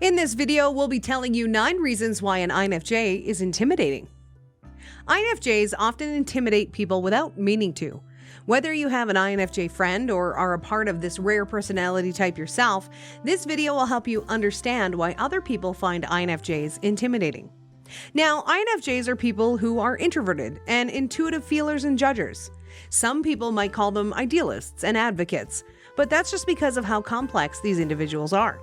In this video, we'll be telling you 9 reasons why an INFJ is intimidating. INFJs often intimidate people without meaning to. Whether you have an INFJ friend or are a part of this rare personality type yourself, this video will help you understand why other people find INFJs intimidating. Now, INFJs are people who are introverted and intuitive feelers and judgers. Some people might call them idealists and advocates, but that's just because of how complex these individuals are.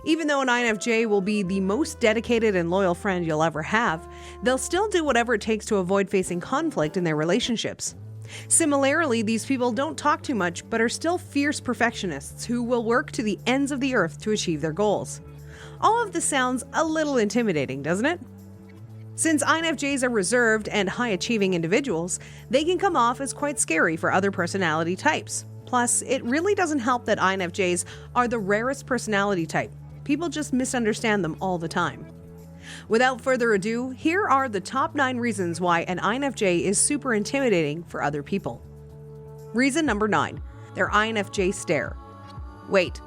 Even though an INFJ will be the most dedicated and loyal friend you'll ever have, they'll still do whatever it takes to avoid facing conflict in their relationships. Similarly, these people don't talk too much but are still fierce perfectionists who will work to the ends of the earth to achieve their goals. All of this sounds a little intimidating, doesn't it? Since INFJs are reserved and high-achieving individuals, they can come off as quite scary for other personality types. Plus, it really doesn't help that INFJs are the rarest personality type. People just misunderstand them all the time. Without further ado, here are the top 9 reasons why an INFJ is super intimidating for other people. Reason number 9, their INFJ stare. Wait,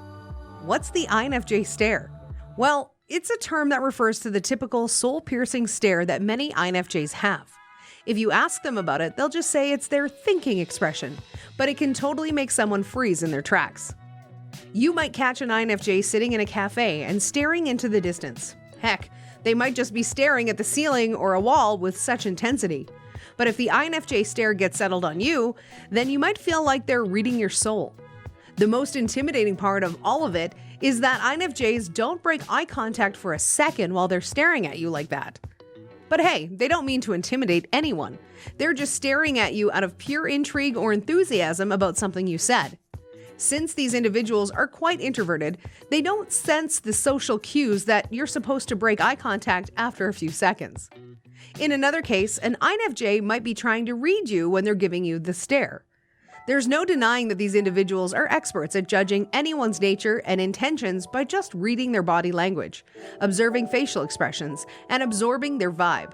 what's the INFJ stare? Well, it's a term that refers to the typical soul-piercing stare that many INFJs have. If you ask them about it, they'll just say it's their thinking expression, but it can totally make someone freeze in their tracks. You might catch an INFJ sitting in a cafe and staring into the distance. Heck, they might just be staring at the ceiling or a wall with such intensity. But if the INFJ stare gets settled on you, then you might feel like they're reading your soul. The most intimidating part of all of it is that INFJs don't break eye contact for a second while they're staring at you like that. But hey, they don't mean to intimidate anyone. They're just staring at you out of pure intrigue or enthusiasm about something you said. Since these individuals are quite introverted, they don't sense the social cues that you're supposed to break eye contact after a few seconds. In another case, an INFJ might be trying to read you when they're giving you the stare. There's no denying that these individuals are experts at judging anyone's nature and intentions by just reading their body language, observing facial expressions, and absorbing their vibe.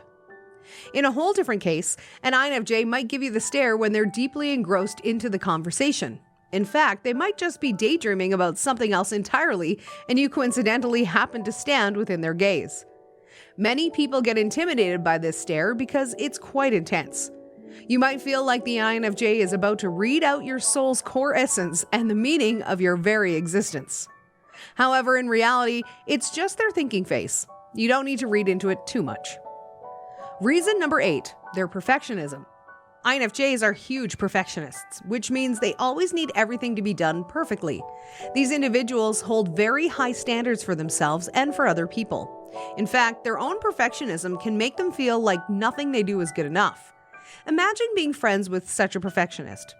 In a whole different case, an INFJ might give you the stare when they're deeply engrossed into the conversation. In fact, they might just be daydreaming about something else entirely, and you coincidentally happen to stand within their gaze. Many people get intimidated by this stare because it's quite intense. You might feel like the INFJ is about to read out your soul's core essence and the meaning of your very existence. However, in reality, it's just their thinking face. You don't need to read into it too much. Reason number 8, their perfectionism. INFJs are huge perfectionists, which means they always need everything to be done perfectly. These individuals hold very high standards for themselves and for other people. In fact, their own perfectionism can make them feel like nothing they do is good enough. Imagine being friends with such a perfectionist.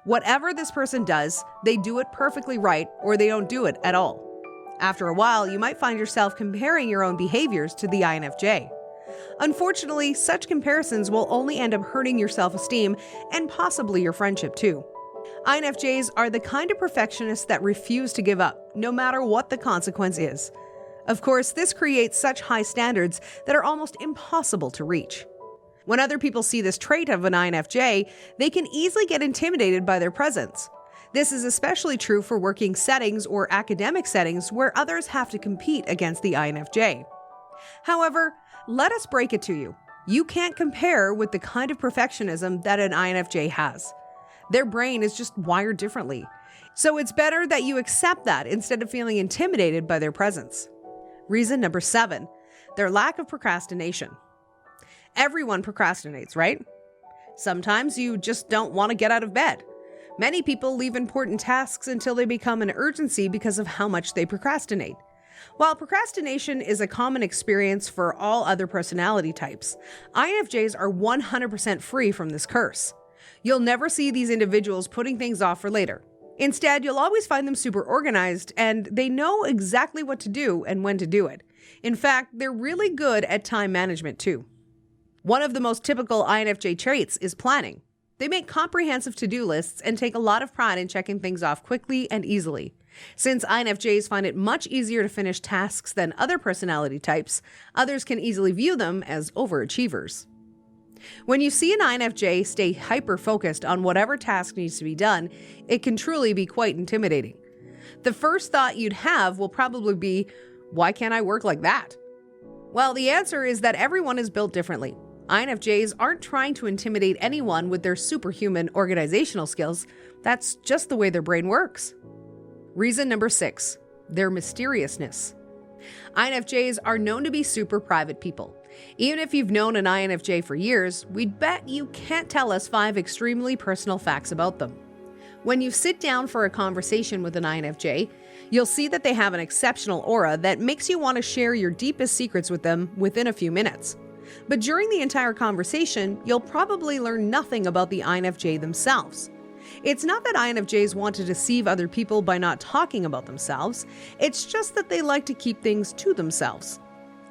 Whatever this person does, they do it perfectly right or they don't do it at all. After a while, you might find yourself comparing your own behaviors to the INFJ. Unfortunately, such comparisons will only end up hurting your self-esteem and possibly your friendship too. INFJs are the kind of perfectionists that refuse to give up, no matter what the consequence is. Of course, this creates such high standards that are almost impossible to reach. When other people see this trait of an INFJ, they can easily get intimidated by their presence. This is especially true for working settings or academic settings where others have to compete against the INFJ. However, let us break it to you. You can't compare with the kind of perfectionism that an INFJ has. Their brain is just wired differently. So it's better that you accept that instead of feeling intimidated by their presence. Reason number 7, their lack of procrastination. Everyone procrastinates, right? Sometimes you just don't want to get out of bed. Many people leave important tasks until they become an urgency because of how much they procrastinate. While procrastination is a common experience for all other personality types, INFJs are 100% free from this curse. You'll never see these individuals putting things off for later. Instead, you'll always find them super organized and they know exactly what to do and when to do it. In fact, they're really good at time management too. One of the most typical INFJ traits is planning. They make comprehensive to-do lists and take a lot of pride in checking things off quickly and easily. Since INFJs find it much easier to finish tasks than other personality types, others can easily view them as overachievers. When you see an INFJ stay hyper-focused on whatever task needs to be done, it can truly be quite intimidating. The first thought you'd have will probably be, Why can't I work like that? Well, the answer is that everyone is built differently. INFJs aren't trying to intimidate anyone with their superhuman organizational skills. That's just the way their brain works. Reason number 6, their mysteriousness. INFJs are known to be super private people. Even if you've known an INFJ for years, we'd bet you can't tell us 5 extremely personal facts about them. When you sit down for a conversation with an INFJ, you'll see that they have an exceptional aura that makes you want to share your deepest secrets with them within a few minutes. But during the entire conversation, you'll probably learn nothing about the INFJ themselves. It's not that INFJs want to deceive other people by not talking about themselves, it's just that they like to keep things to themselves.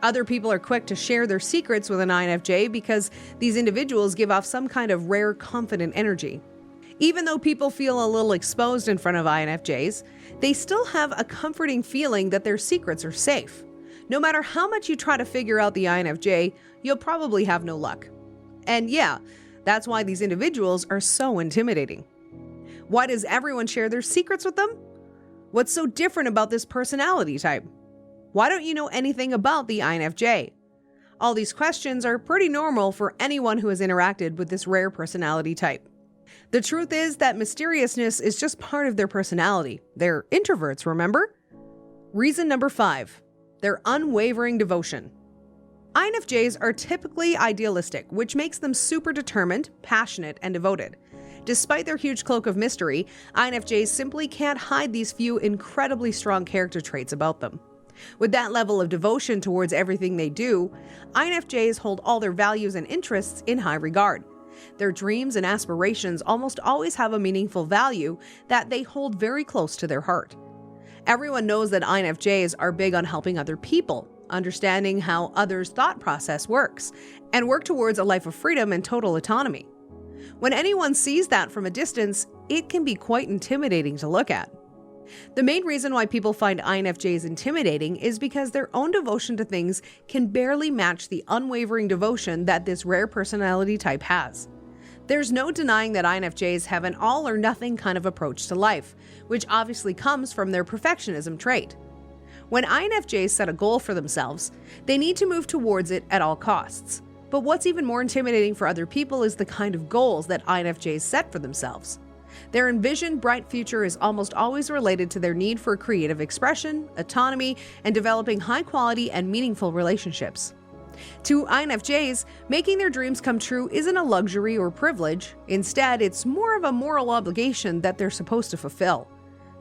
Other people are quick to share their secrets with an INFJ because these individuals give off some kind of rare, confident energy. Even though people feel a little exposed in front of INFJs, they still have a comforting feeling that their secrets are safe. No matter how much you try to figure out the INFJ, you'll probably have no luck. And yeah, that's why these individuals are so intimidating. Why does everyone share their secrets with them? What's so different about this personality type? Why don't you know anything about the INFJ? All these questions are pretty normal for anyone who has interacted with this rare personality type. The truth is that mysteriousness is just part of their personality. They're introverts, remember? Reason number 5, their unwavering devotion. INFJs are typically idealistic, which makes them super determined, passionate, and devoted. Despite their huge cloak of mystery, INFJs simply can't hide these few incredibly strong character traits about them. With that level of devotion towards everything they do, INFJs hold all their values and interests in high regard. Their dreams and aspirations almost always have a meaningful value that they hold very close to their heart. Everyone knows that INFJs are big on helping other people, understanding how others' thought process works, and work towards a life of freedom and total autonomy. When anyone sees that from a distance, it can be quite intimidating to look at. The main reason why people find INFJs intimidating is because their own devotion to things can barely match the unwavering devotion that this rare personality type has. There's no denying that INFJs have an all or nothing kind of approach to life, which obviously comes from their perfectionism trait. When INFJs set a goal for themselves, they need to move towards it at all costs. But what's even more intimidating for other people is the kind of goals that INFJs set for themselves. Their envisioned bright future is almost always related to their need for creative expression, autonomy, and developing high-quality and meaningful relationships. To INFJs, making their dreams come true isn't a luxury or privilege. Instead, it's more of a moral obligation that they're supposed to fulfill.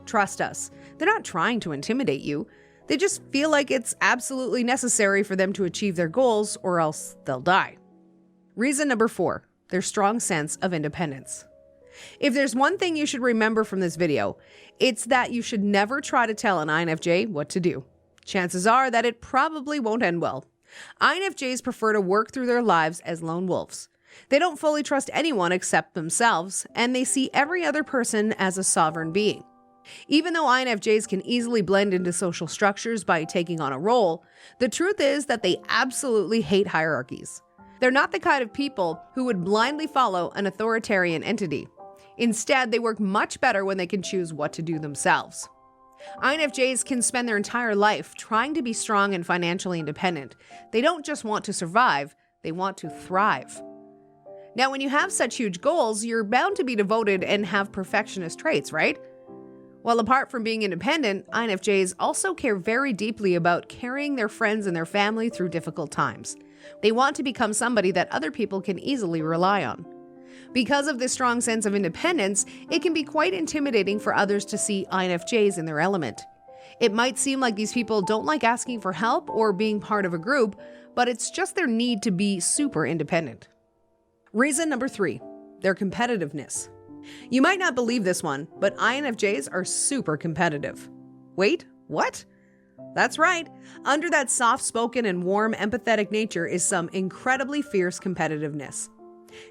Trust us, they're not trying to intimidate you. They just feel like it's absolutely necessary for them to achieve their goals, or else they'll die. Reason number 4, their strong sense of independence. If there's one thing you should remember from this video, it's that you should never try to tell an INFJ what to do. Chances are that it probably won't end well. INFJs prefer to work through their lives as lone wolves. They don't fully trust anyone except themselves, and they see every other person as a sovereign being. Even though INFJs can easily blend into social structures by taking on a role, the truth is that they absolutely hate hierarchies. They're not the kind of people who would blindly follow an authoritarian entity. Instead, they work much better when they can choose what to do themselves. INFJs can spend their entire life trying to be strong and financially independent. They don't just want to survive, they want to thrive. Now, when you have such huge goals, you're bound to be devoted and have perfectionist traits, right? Well, apart from being independent, INFJs also care very deeply about carrying their friends and their family through difficult times. They want to become somebody that other people can easily rely on. Because of this strong sense of independence, it can be quite intimidating for others to see INFJs in their element. It might seem like these people don't like asking for help or being part of a group, but it's just their need to be super independent. Reason number 3, their competitiveness. You might not believe this one, but INFJs are super competitive. Wait, what? That's right. Under that soft-spoken and warm, empathetic nature is some incredibly fierce competitiveness.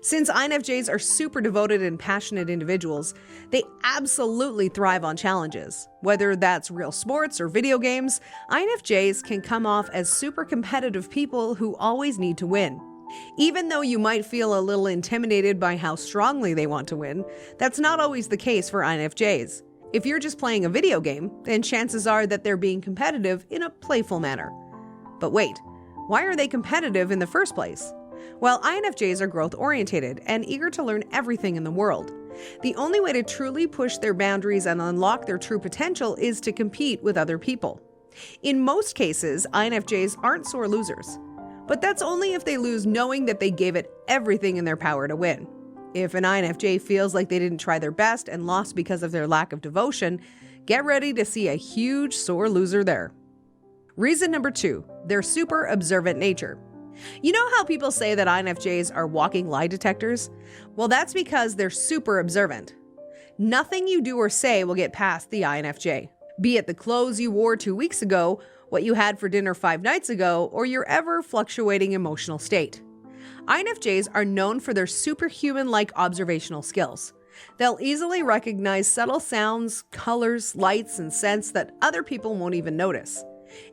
Since INFJs are super devoted and passionate individuals, they absolutely thrive on challenges. Whether that's real sports or video games, INFJs can come off as super competitive people who always need to win. Even though you might feel a little intimidated by how strongly they want to win, that's not always the case for INFJs. If you're just playing a video game, then chances are that they're being competitive in a playful manner. But wait, why are they competitive in the first place? Well, INFJs are growth-oriented and eager to learn everything in the world. The only way to truly push their boundaries and unlock their true potential is to compete with other people. In most cases, INFJs aren't sore losers. But that's only if they lose knowing that they gave it everything in their power to win. If an INFJ feels like they didn't try their best and lost because of their lack of devotion, get ready to see a huge sore loser there. Reason number 2, their super observant nature. You know how people say that INFJs are walking lie detectors? Well, that's because they're super observant. Nothing you do or say will get past the INFJ. Be it the clothes you wore 2 weeks ago, what you had for dinner 5 nights ago, or your ever-fluctuating emotional state. INFJs are known for their superhuman-like observational skills. They'll easily recognize subtle sounds, colors, lights, and scents that other people won't even notice.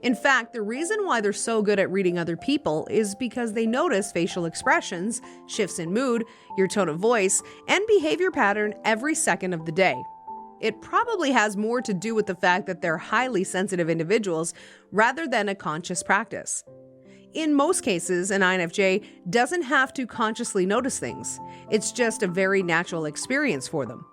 In fact, the reason why they're so good at reading other people is because they notice facial expressions, shifts in mood, your tone of voice, and behavior pattern every second of the day. It probably has more to do with the fact that they're highly sensitive individuals rather than a conscious practice. In most cases, an INFJ doesn't have to consciously notice things. It's just a very natural experience for them.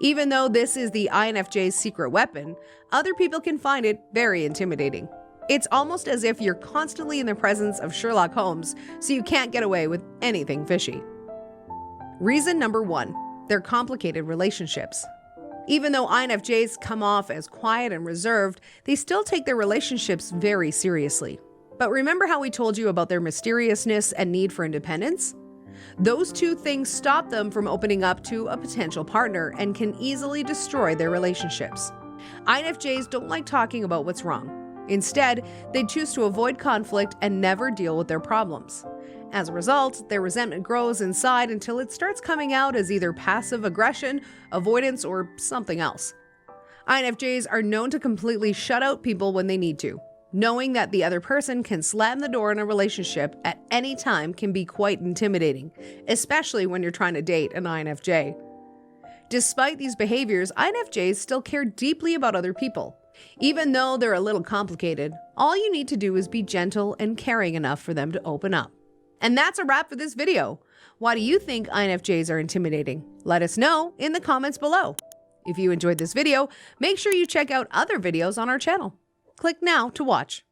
Even though this is the INFJ's secret weapon, other people can find it very intimidating. It's almost as if you're constantly in the presence of Sherlock Holmes, so you can't get away with anything fishy. Reason number 1, their complicated relationships. Even though INFJs come off as quiet and reserved, they still take their relationships very seriously. But remember how we told you about their mysteriousness and need for independence? Those two things stop them from opening up to a potential partner and can easily destroy their relationships. INFJs don't like talking about what's wrong. Instead, they choose to avoid conflict and never deal with their problems. As a result, their resentment grows inside until it starts coming out as either passive aggression, avoidance, or something else. INFJs are known to completely shut out people when they need to. Knowing that the other person can slam the door in a relationship at any time can be quite intimidating, especially when you're trying to date an INFJ. Despite these behaviors, INFJs still care deeply about other people. Even though they're a little complicated, all you need to do is be gentle and caring enough for them to open up. And that's a wrap for this video. Why do you think INFJs are intimidating? Let us know in the comments below. If you enjoyed this video, make sure you check out other videos on our channel. Click now to watch.